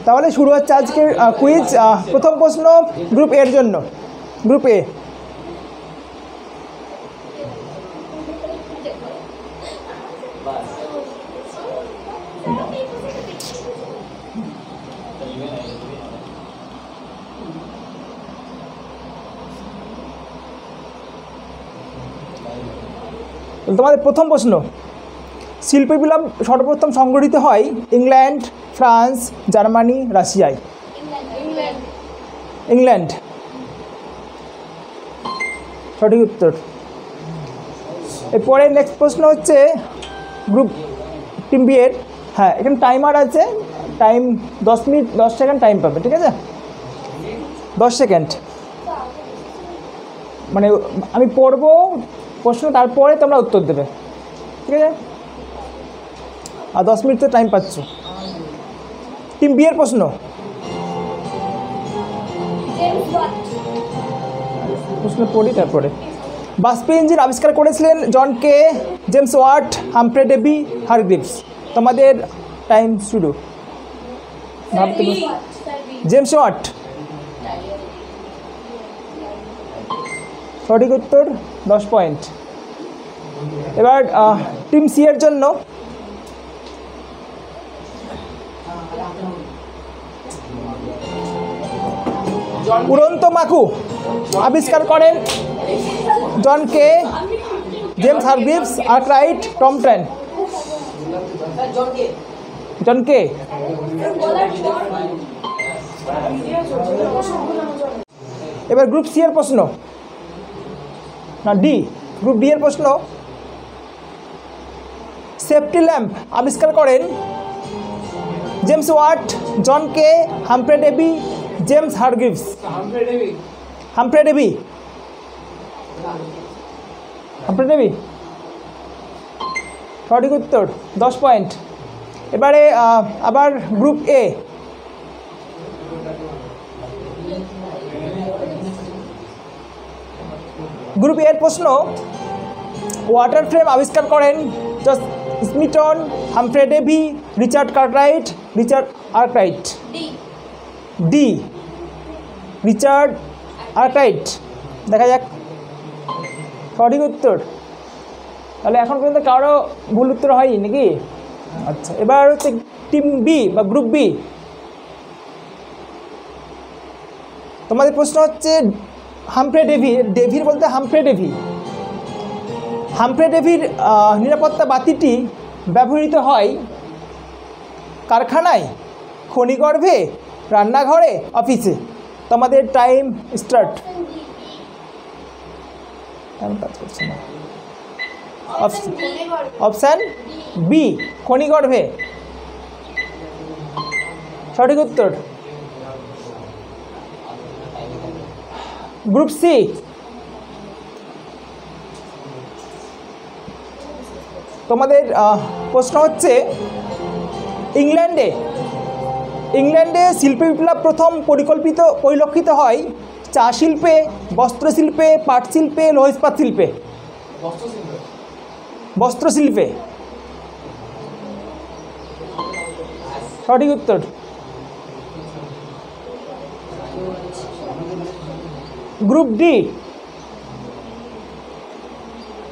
তাহলে শুরু হচ্ছে আজকের কুইজ। প্রথম প্রশ্ন গ্রুপ এর জন্য। গ্রুপ এ, তোমাদের প্রথম প্রশ্ন, শিল্প বিপ্লব সর্বপ্রথম সংগঠিত হয় ইংল্যান্ড, ফ্রান্স, জার্মানি, রাশিয়ায়? ইংল্যান্ড সঠিক উত্তর। এরপরে নেক্সট প্রশ্ন হচ্ছে গ্রুপ টিম বি এর। হ্যাঁ, এখানে টাইমার আছে, টাইম 10 মিনিট 10 সেকেন্ড টাইম পাবে, ঠিক আছে? 10 সেকেন্ড, মানে আমি পড়বো প্রশ্ন, তারপরে তোমরা উত্তর দেবে, ঠিক আছে? আর 10 মিনিট তো টাইম পাচ্ছ। টিম বি এর প্রশ্ন, প্রশ্ন পড়ি তারপরে। বাষ্পীয় ইঞ্জিন আবিষ্কার করেছিলেন John Kay, James Watt, Humphry Davy, Hargreaves? তোমাদের টাইম শুরু। ভাবতে জেমস ওয়াট সঠিক উত্তর, 10 পয়েন্ট। এবার টিম সি এর জন্য, উড়ন্ত মাকু আবিষ্কার করেন জন কে, জেমস হারগ্রিভস, আর্করাইট, টমটন? জন কে। এবার গ্রুপ সি এর প্রশ্ন, না ডি, গ্রুপ ডি এর প্রশ্ন, সেফটি ল্যাম্প আবিষ্কার করেন James Watt, John Kay, Humphry Davy, James Hargreaves? Humphry Davy. Humphry Davy সঠিক উত্তর, 10 পয়েন্ট। এবারে আবার গ্রুপ এ, গ্রুপ এর প্রশ্ন, ওয়াটার ফ্রেম আবিষ্কার করেন John Smeaton, Humphry Davy, Richard Cartwright, Richard Arkwright? D, Richard Arkwright. দেখা যাক, সঠিক উত্তর। তাহলে এখন পর্যন্ত কারো ভুল উত্তর হয়নি নাকি? আচ্ছা, এবার হচ্ছে টিম বি বা গ্রুপ বি। তোমাদের প্রশ্ন হচ্ছে হামফ্রে ডেভি, ডেভির বলতে হামফ্রে ডেভি। হামফ্রে ডেভির নিরাপত্তা বাতিটি ব্যবহৃত হয় কারখানায়, খনিগর্ভে, রান্নাঘরে, অফিসে? তোমাদের টাইম স্টার্ট। কাজ করছে না। অপশান বি, খনিগর্ভে সঠিক উত্তর। গ্রুপ সি, তোমাদের প্রশ্ন হচ্ছে ইংল্যান্ডে শিল্প বিপ্লব প্রথম পরিলক্ষিত হয় চা শিল্পে, বস্ত্রশিল্পে, পাট শিল্পে, লৌহ ইস্পাত শিল্পে? বস্ত্রশিল্পে সঠিক উত্তর। গ্রুপ ডি,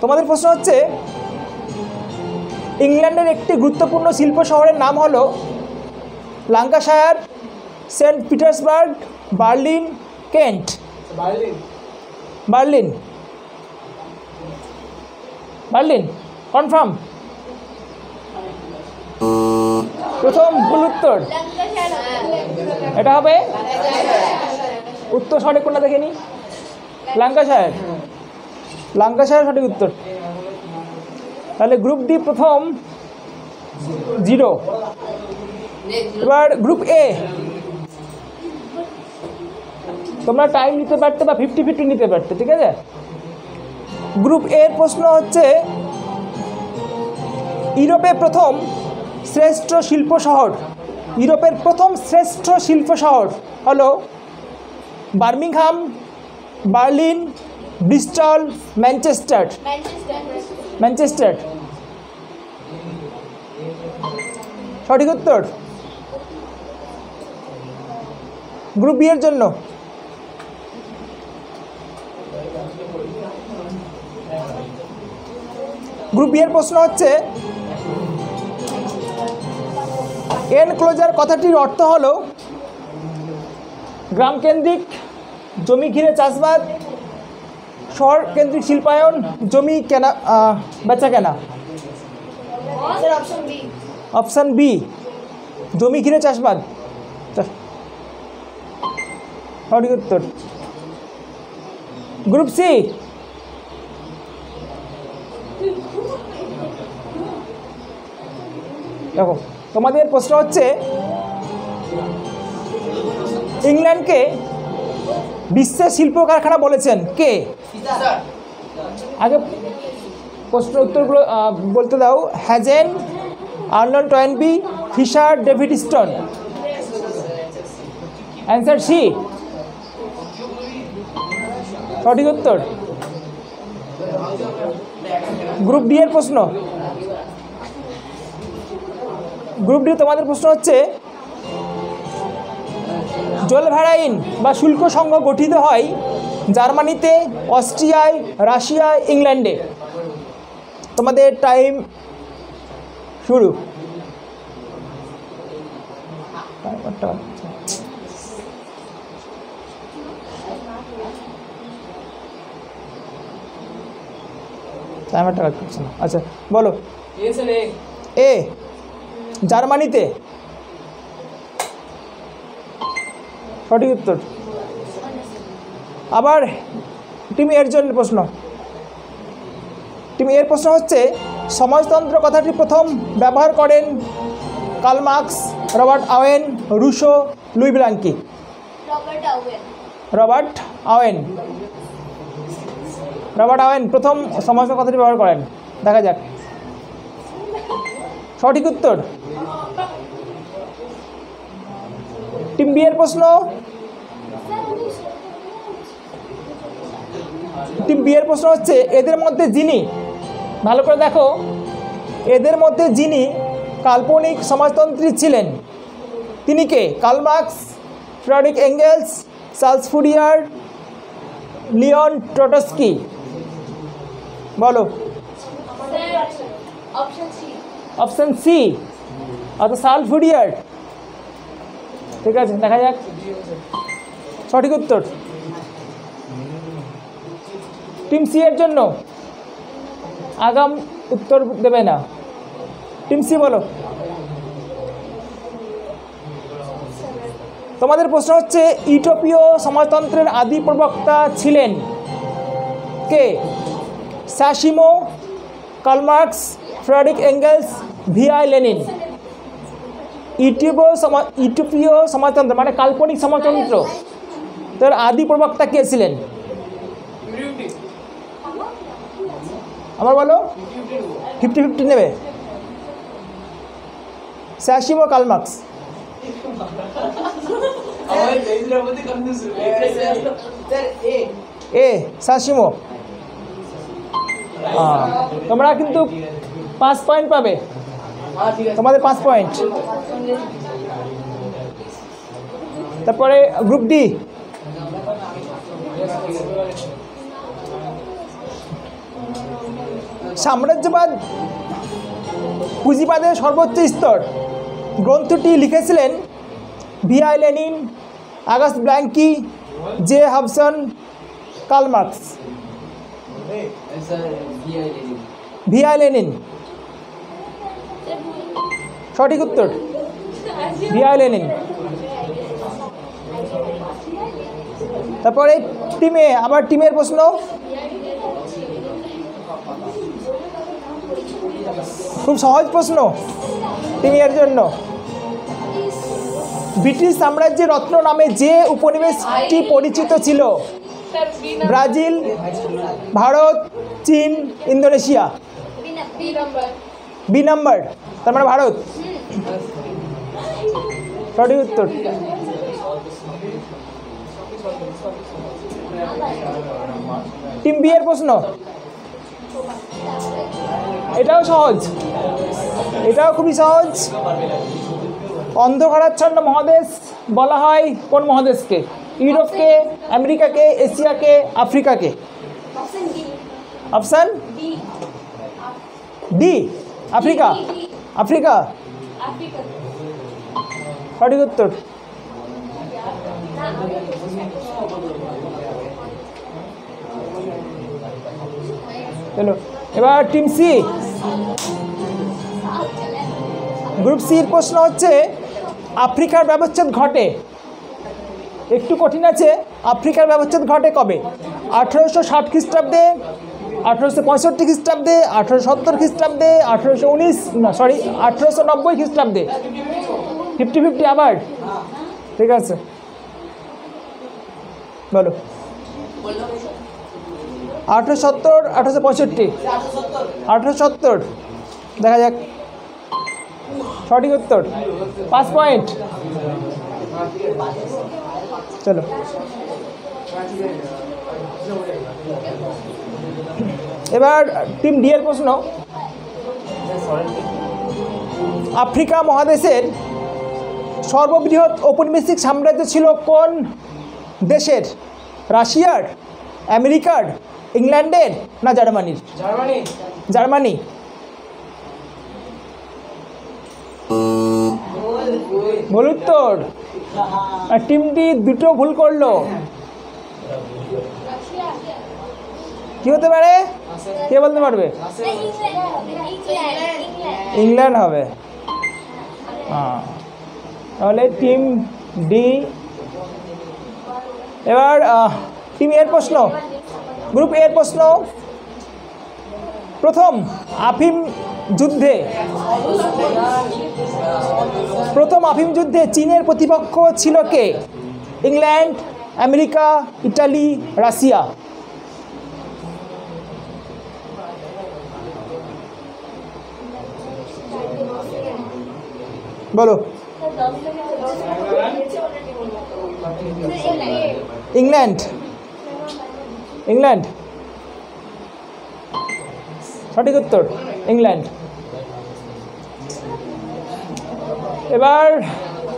তোমাদের প্রশ্ন হচ্ছে ইংল্যান্ডের একটি গুরুত্বপূর্ণ শিল্প শহরের নাম হলো Lancashire, Saint Petersburg, Berlin, Kent? Berlin. Berlin confirm? প্রথম ভুল উত্তর, এটা হবে উত্তর সঠিক কোনটা দেখে নি? ল্যাঙ্কাশায়ার। ল্যাঙ্কাশায়ার সঠিক উত্তর। তাহলে গ্রুপ ডি প্রথম 0। এবার গ্রুপ এ, তোমরা টাইম নিতে পারতে বা 50-50 নিতে পারতে, ঠিক আছে? গ্রুপ এর প্রশ্ন হচ্ছে ইউরোপের প্রথম শ্রেষ্ঠ শিল্প শহর, ইউরোপের প্রথম শ্রেষ্ঠ শিল্প শহর হলো Birmingham, Berlin, Bristol, Manchester? Manchester সঠিক উত্তর। গ্রুপ বি এর জন্য গ্রুপ বি এর প্রশ্ন হচ্ছে এনক্লোজার কথাটির অর্থ হলো গ্রাম কেন্দ্রিক জমি ঘিরে চাষবাদ, শহর কেন্দ্রিক শিল্পায়ন, জমি কেনা বেচা কেনা। অপশান বি জমি ঘিরে চাষবাদ সঠিক উত্তর। গ্রুপ সি দেখো তোমাদের প্রশ্ন হচ্ছে ইংল্যান্ডকে বিশ্বের শিল্প কারখানা বলেছেন কে? আগে প্রশ্ন উত্তরগুলো বলতে দাও। Hazen, Arnold Toynbee, Fisher, David Stone. Answer C সঠিক উত্তর। গ্রুপ ডি এর প্রশ্ন, গ্রুপ ডি তোমাদের প্রশ্ন হচ্ছে জোলভেরাইন বা শুল্ক সংঘ গঠিত হয় জার্মানিতে, অস্ট্রিয়ায়, রাশিয়ায়, ইংল্যান্ডে। তোমাদের টাইম শুরু। আচ্ছা বলো। এ জার্মানিতে সঠিক উত্তর। আবার টিম এর জন্য প্রশ্ন, টিম এর প্রশ্ন হচ্ছে সমাজতন্ত্র কথাটি প্রথম ব্যবহার করেন Karl Marx, Robert Owen, Rousseau, Louis Blanqui. Robert Owen প্রথম সমাজতন্ত্র কথাটি ব্যবহার করেন। দেখা যাক। সঠিক উত্তর। টিম বি এর প্রশ্ন, টিম বি এর প্রশ্ন হচ্ছে এদের মধ্যে যিনি, ভালো করে দেখো, এদের মধ্যে যিনি কাল্পনিক সমাজতন্ত্রী ছিলেন তিনি কে? Karl Marx, Friedrich Engels, Charles Fourier, Leon Trotsky. বলো। অপশন সি অর্থাৎ চার্লস ফুরিয়ার। ঠিক আছে, দেখা যাক। সঠিক উত্তর। টিম সি এর জন্য আগাম উত্তর দেবে না। টিম সি বলো। তোমাদের প্রশ্ন হচ্ছে ইউটোপীয় সমাজতন্ত্রের আদি প্রবক্তা ছিলেন কে? সাসিমো, Karl Marx, Friedrich Engels, V I Lenin. ইউটোপীয় সমাজতন্ত্র মানে কাল্পনিক সমাজতন্ত্র তার আদি প্রবক্তা কে ছিলেন? আমার বলো। 50-50 নেবে? সাসিমো, কার্ল মার্কস। এ সাসিমো। তোমরা কিন্তু 5 পয়েন্ট পাবে, তোমাদের 5 পয়েন্ট। তারপরে গ্রুপ ডি, সাম্রাজ্যবাদ পুঁজিবাদের সর্বোচ্চ স্তর গ্রন্থটি লিখেছিলেন V I Lenin, August Blanqui, J Hobson, Karl Marx. V I Lenin সঠিক উত্তর। V I Lenin. তারপরে টিমে, আবার টিমের প্রশ্ন, খুব সহজ প্রশ্ন টিমের জন্য। ব্রিটিশ সাম্রাজ্যের রত্ন নামে যে উপনিবেশটি পরিচিত ছিল? ব্রাজিল, ভারত, চীন, ইন্দোনেশিয়া। বি নাম্বার, তার মানে ভারত। সঠিক উত্তর। টিম বি এর প্রশ্ন, এটাও সহজ, এটাও খুবই সহজ। অন্ধকারাচ্ছন্ন মহাদেশ বলা হয় কোন মহাদেশকে? ইউরোপকে, আমেরিকাকে, এশিয়াকে, আফ্রিকাকে? Option D, Africa. আফ্রিকা সঠিক উত্তর। চলো এবার টিম সি, গ্রুপ সির প্রশ্ন হচ্ছে আফ্রিকার ব্যবচ্ছেদ ঘটে, একটু কঠিন আছে। আফ্রিকার ব্যবচ্ছেদ ঘটে কবে? 1860 খ্রিস্টাব্দে, 1865 খ্রিস্টাব্দে, 1870 খ্রিস্টাব্দে, 1890 খ্রিস্টাব্দে? 50-50 আবার? ঠিক আছে বলো। 1870, 1865? 1870 দেখা যাক। সঠিক উত্তর, 5 পয়েন্ট। চলো এবার টিম ডি এর প্রশ্ন। আফ্রিকা মহাদেশের সর্ববৃহৎ ঔপনিবেশিক সাম্রাজ্য ছিল কোন দেশের? রাশিয়ার, আমেরিকার, ইংল্যান্ডের না জার্মানির? জার্মানি। ভুল উত্তর। আর টিমটি দুটো ভুল করলো। কি হতে পারে কে বলতে পারবে? ইংল্যান্ড হবে। হ্যাঁ তাহলে টিম ডি। এবার টিম এর প্রশ্ন, গ্রুপ এর প্রশ্ন। প্রথম আফিম যুদ্ধে চীনের প্রতিপক্ষ ছিল কে? England, America, Italy, Russia? বলো। ইংল্যান্ড। ইংল্যান্ড সঠিক উত্তর, ইংল্যান্ড। এবার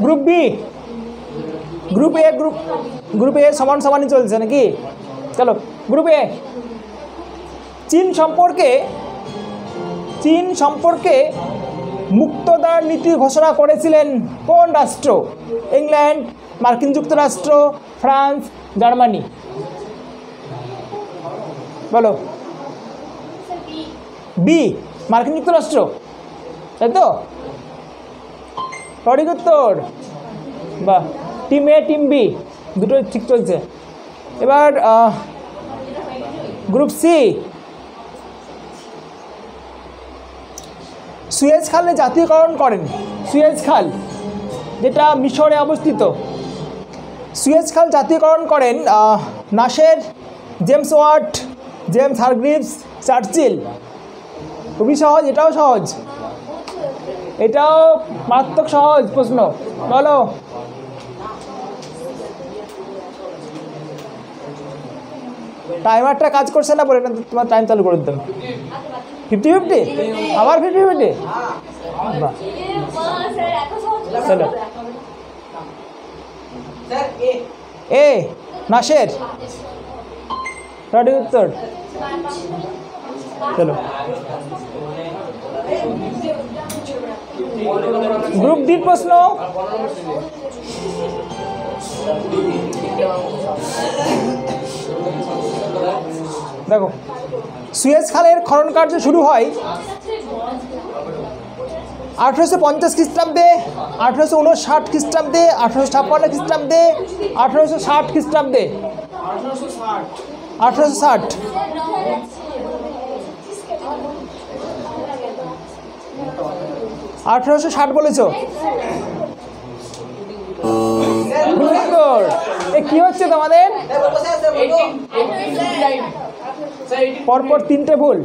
গ্রুপ বি, গ্রুপ এ সমান সমানই চলছে নাকি? চলো গ্রুপ এ। চীন সম্পর্কে মুক্তদার নীতি ঘোষণা করেছিলেন কোন রাষ্ট্র? ইংল্যান্ড, মার্কিন যুক্তরাষ্ট্র, ফ্রান্স, জার্মানি? বলো। বি, মার্কিন যুক্তরাষ্ট্র, তাই তো? সঠিক উত্তর। বাহ, টিম এ টিম বি দুটোই ঠিক চলছে। এবার গ্রুপ সি। সুয়েজ খালে জাতীয়করণ করেন, সুয়েজ খাল যেটা মিশরে অবস্থিত, সুয়েজ খাল জাতীয়করণ করেন Nasser, James Watt, James Hargreaves, Churchill? খুবই সহজ, এটাও সহজ, এটাও মারাত্মক সহজ প্রশ্ন। বলো। টাইমারটা কাজ করছে না বলে না, তোমার টাইম চালু করে দিতাম। 50-50 আবার 50-50? চলো এ নাসের সঠিক উত্তর। চলো গ্রুপ ডি প্রশ্ন। দেখো, সুয়েজ খালের খনন কার্য শুরু হয় 1850 খ্রিস্টাব্দে, 1859 খ্রিস্টাব্দে, 1856 খ্রিস্টাব্দে, 1860 খ্রিস্টাব্দে? 1860। বলেছ? কি হচ্ছে তোমাদের? পরপর তিনটে ভুল,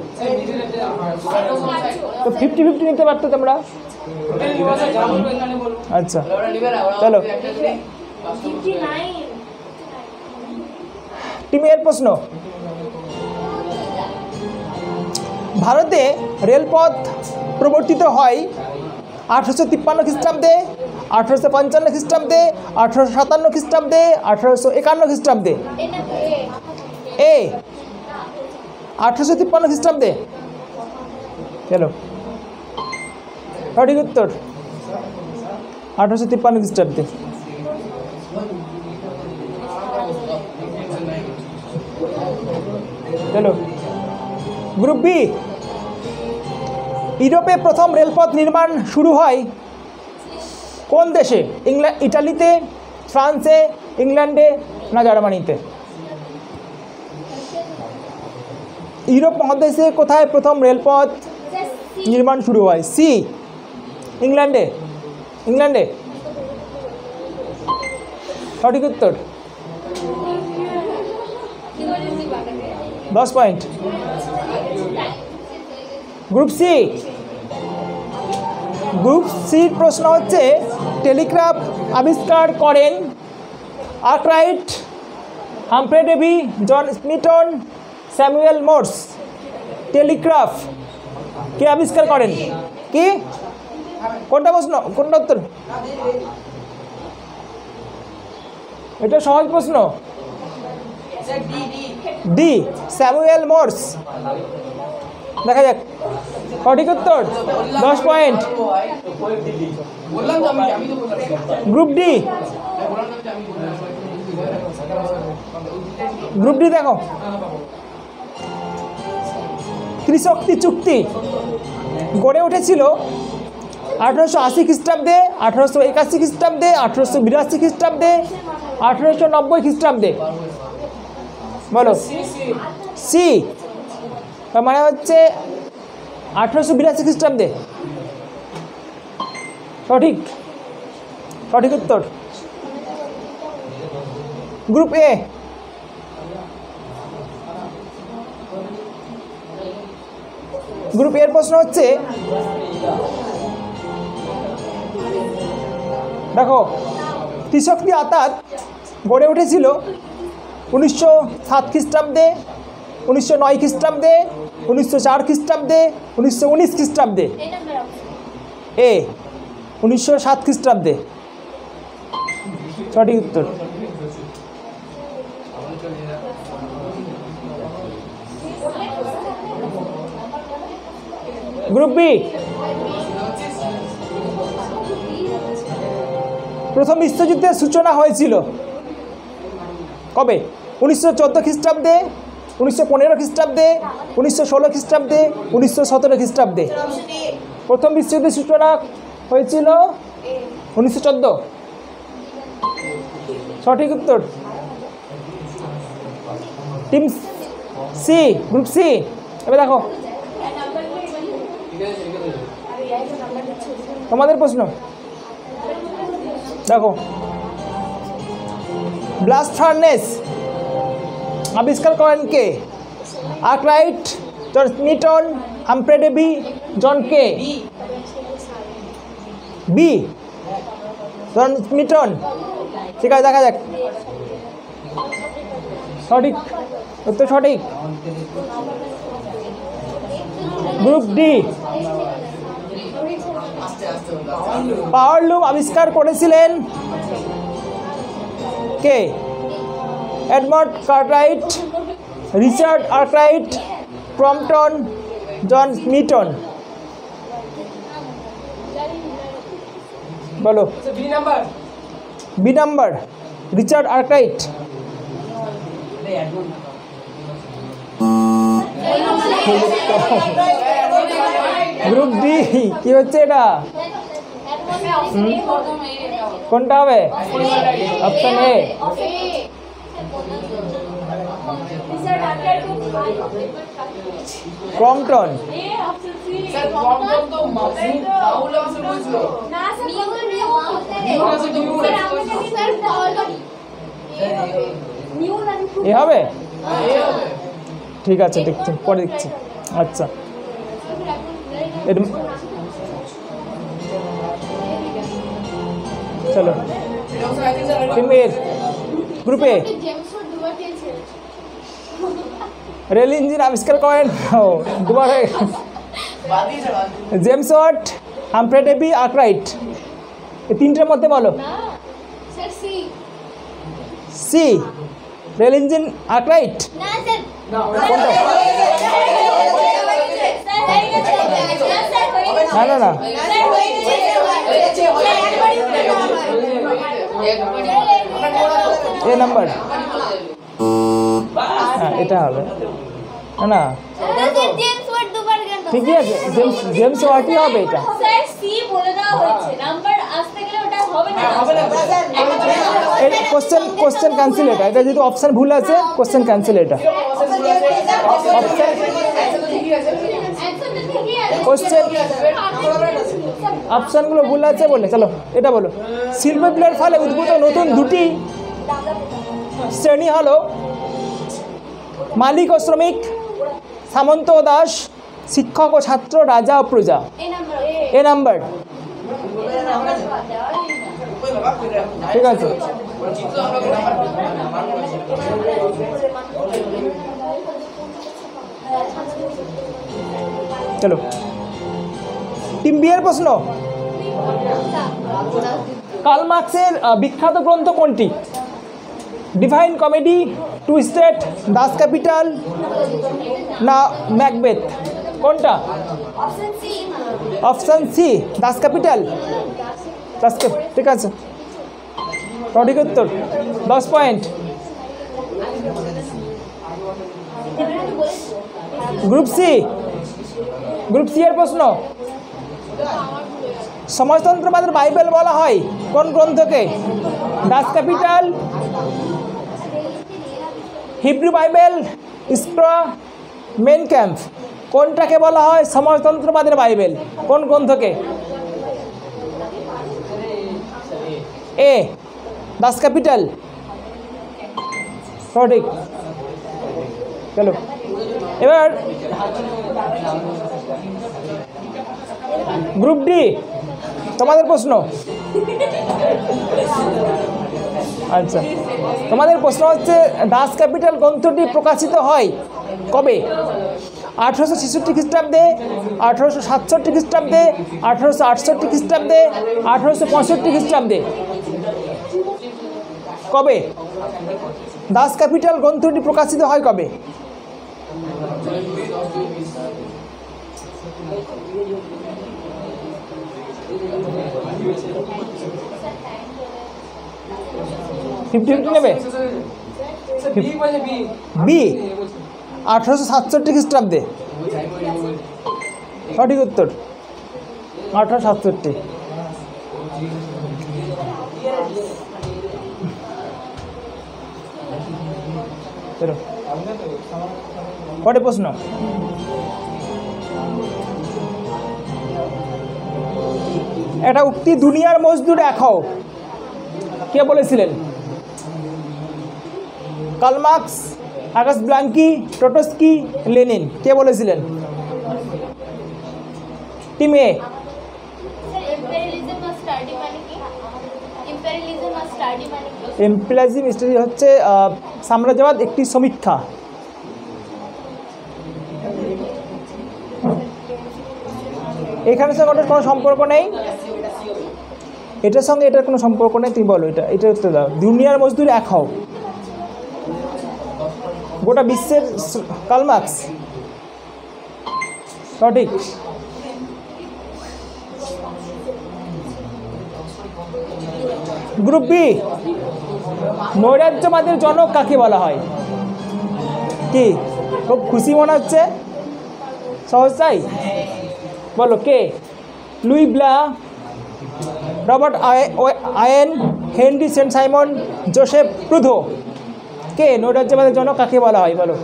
তো 50-50 নিতে পারতো তোমরা। আচ্ছা চলো টিম এর প্রশ্ন। ভারতে রেলপথ প্রবর্তিত হয় 1853 খ্রিস্টাব্দে, 1855 খ্রিস্টাব্দে, 1857 খ্রিস্টাব্দে, 1851 খ্রিস্টাব্দে। এ 1853 খ্রিস্টাব্দে। চলো সঠিক উত্তর 1853 খ্রিস্টাব্দে। চলো গ্রুপ বি। ইউরোপে প্রথম রেলপথ নির্মাণ শুরু হয় কোন দেশে? ইটালিতে, ফ্রান্সে, ইংল্যান্ডে না জার্মানিতে? ইউরোপ মহাদেশে কোথায় প্রথম রেলপথ নির্মাণ শুরু হয়? সি ইংল্যান্ডে। ইংল্যান্ডে সঠিক উত্তর 10 পয়েন্ট। Group C. গ্রুপ সির প্রশ্ন হচ্ছে টেলিগ্রাফ আবিষ্কার করেন Arkwright, Humphry Davy, John Smeaton, Samuel Morse. Telegraph কে আবিষ্কার করেন? কি কোনটা প্রশ্ন? কোনটা উত্তর? এটা সহজ প্রশ্ন। D Samuel Morse. দেখা যাক সঠিক উত্তর 10 point. Group D. Group D দেখো ত্রিশক্তি চুক্তি গড়ে উঠেছিল 1880 খ্রিস্টাব্দে, 1881 খ্রিস্টাব্দে, 1882 খ্রিস্টাব্দে, 1890 খ্রিস্টাব্দে। বলো সি। তার মানে হচ্ছে 1882 খ্রিস্টাব্দে। সঠিক সঠিক উত্তর। গ্রুপ এ। গ্রুপ এর প্রশ্ন হচ্ছে দেখো ত্রিশক্তি আতাত গড়ে উঠেছিল 1907 খ্রিস্টাব্দে, 1909 খ্রিস্টাব্দে, 1904 খ্রিস্টাব্দে, 1919 খ্রিস্টাব্দে। এ 1907 খ্রিস্টাব্দে সঠিক উত্তর। Group B. প্রথম বিশ্বযুদ্ধের সূচনা হয়েছিল কবে? 1914 খ্রিস্টাব্দে, 1915 খ্রিস্টাব্দে, 1916 খ্রিস্টাব্দে, 1917 খ্রিস্টাব্দে। প্রথম বিশ্বযুদ্ধের সূচনা হয়েছিল 1914। সঠিক উত্তর। Team C. Group C. এবার দেখো তোমাদের প্রশ্ন। দেখো ব্লাস্ট ফার্নেস আবিষ্কার করেন কে? Arkwright, John Smeaton, Humphry Davy, John কে? B John Smeaton. ঠিক আছে দেখা যাক সঠিক উত্তর সঠিক। Group D. পাওয়ার লুম আবিষ্কার করেছিলেন কে? Edmund Cartwright, Richard Arkwright, Crompton, John Smeaton. বলো B number Richard Arkwright. Group D কি হচ্ছে এটা? কোনটা হবে? Option A. ক্রম্পটন। এ হবে? ঠিক আছে দেখছি পরে দেখছি। আচ্ছা চলো গ্রুপে রেল ইঞ্জিন আবিষ্কার করেন দুবার James Watt, Humphry Davy, Arkwright. এই তিনটের মধ্যে বলো। না sir C. C, rail engine Arkwright. না স্যার কোনটা? না না না, এ নাম্বার। হ্যাঁ এটা হবে। না না জেমস ওয়াট দুবার কেন? ঠিকই আছে, জেমস ওয়াটই হবে এটা। স্যার সি বলে দেওয়া হয়েছে, নাম্বার আসতে গেলে ওটা হবে না। এই কোশ্চেন ক্যান্সেল এটা, এটা যেহেতু অপশান ভুল আছে কোশ্চেন ক্যান্সেল এটা। কোশ্চেন অপশানগুলো ভুল আছে বলে, চলো এটা বলো। শিল্প বিপ্লবের ফলে উদ্ভূত নতুন দুটি শ্রেণী হলো মালিক ও শ্রমিক, সামন্ত ও দাস, শিক্ষক ও ছাত্র, রাজা ও প্রজা। এ নাম্বার। ঠিক আছে, চলো টিম বি এর প্রশ্ন। কার্ল মার্ক্সের বিখ্যাত গ্রন্থ কোনটি? Divine Comedy, Twisted, Das Kapital না ম্যাকবেথ? কোনটা? Option C. Option C, Das Kapital. ঠিক আছে, সঠিক উত্তর, 10 পয়েন্ট। গ্রুপ সি এর প্রশ্ন। সমাজতন্ত্রবাদের বাইবেল বলা হয় কোন গ্রন্থকে? দাস ক্যাপিটাল, হিব্রু বাইবেল, স্প্রা, মেন ক্যাম্প। কোনটাকে বলা হয় সমাজতন্ত্রবাদের বাইবেল? কোন গ্রন্থকে? এ, দাস ক্যাপিটাল। সঠিক। চলো এবার গ্রুপ ডি, তোমাদের প্রশ্ন। আচ্ছা, তোমাদের প্রশ্ন হচ্ছে দাস ক্যাপিটাল গ্রন্থটি প্রকাশিত হয় কবে? 1866 খ্রিস্টাব্দে, 1867 খ্রিস্টাব্দে, 1868 খ্রিস্টাব্দে, 1865 খ্রিস্টাব্দে। কবে দাস ক্যাপিটাল গ্রন্থটি প্রকাশিত হয় কবে? নেবে বি, 1867 খ্রিস্টাব্দে। সঠিক উত্তর 1867। পরে প্রশ্ন। এটা উক্তি দুনিয়ার মজদুর এক হও কে বলেছিলেন? Karl Marx, August Blanqui, Trotsky, Lenin. কে বলেছিলেন? টিম এ। এম্পিরিয়ালিজম স্টাডি হচ্ছে সাম্রাজ্যবাদ একটি সমীক্ষা। এখানের সঙ্গে ওটার কোনো সম্পর্ক নেই, এটার সঙ্গে এটার কোনো সম্পর্ক নেই। তুমি বলো এটা উত্তর দাও। দুনিয়ার মজদুর এক হও, গোটা বিশ্বের কার্ল মার্কস। সঠিক। গ্রুপ বি, নৈরাজ্যবাদের জনক কাকে বলা হয়? কি খুব খুশি মনে হচ্ছে? সহজ তাই বলো। কে? Louis Blanc, Robert Owen, Henri Saint Simon, Joseph Proudhon. কে নৈরাজ্যবাদের জনক কাকে বলা হয় বলো?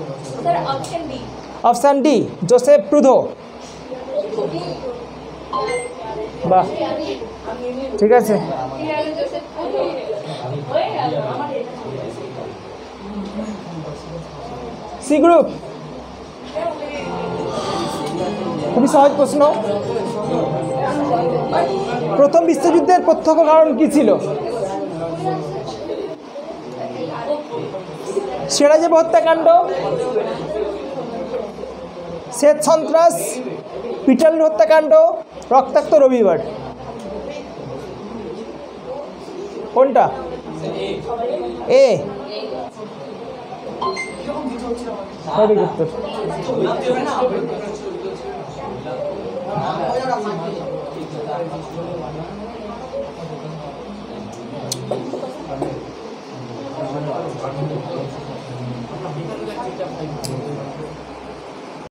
Option D, Joseph Proudhon. বাহ, ঠিক আছে। সি গ্রুপ, খুবই সহজ প্রশ্ন। প্রথম বিশ্বযুদ্ধের প্রত্যক্ষ কারণ কি ছিল? সেরাজেভ হত্যাকাণ্ড, শ্বেত সন্ত্রাস, পিটাল হত্যাকাণ্ড, রক্তাক্ত রবিবার। কোনটা? এ। সঠিক উত্তর।